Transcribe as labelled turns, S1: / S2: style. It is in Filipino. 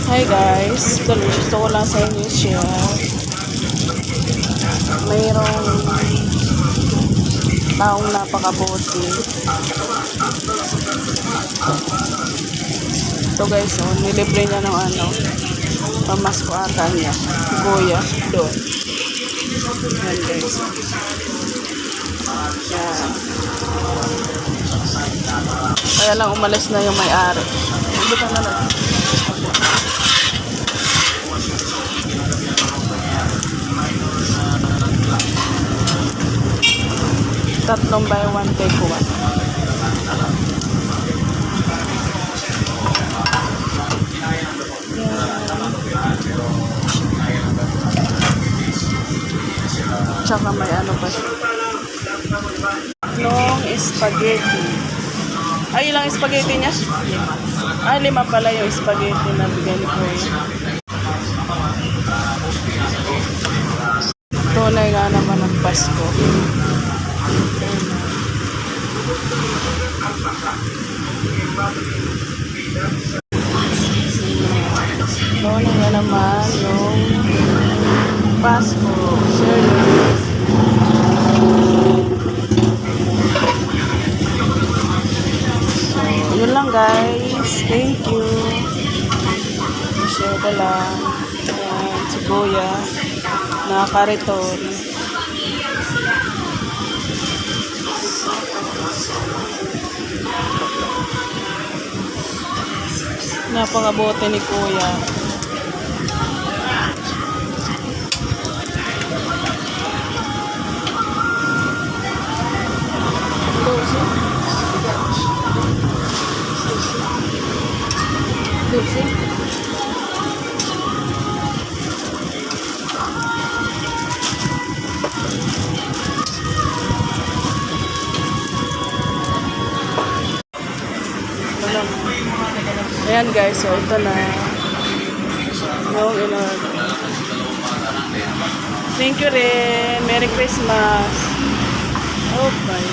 S1: Hi guys, gusto ko lang sa inyo share. Mayroong taong napakabuti. Ito guys, nilibre niya ng pamasko ata niya. Kuya, doon. Yan guys. Yan. Kaya lang umalis na yung may-ari. Dito na lang. Tatlong by one take one. Tsaka may ano pa siya. Long spaghetti. Ay, ilang spaghetti niya? Ay, 5 pala yung spaghetti na bigyan ko eh. Tunay nga naman ang Pasko. Tunay nga naman yung Pasko. Service. Yun lang guys. Thank you. Share ka lang. Ayan, si Kuya. Nakakariton. Napakabote ni Kuya. Lucy. Ayan guys, so ito na yung thank you rin. Merry Christmas. Oh bye.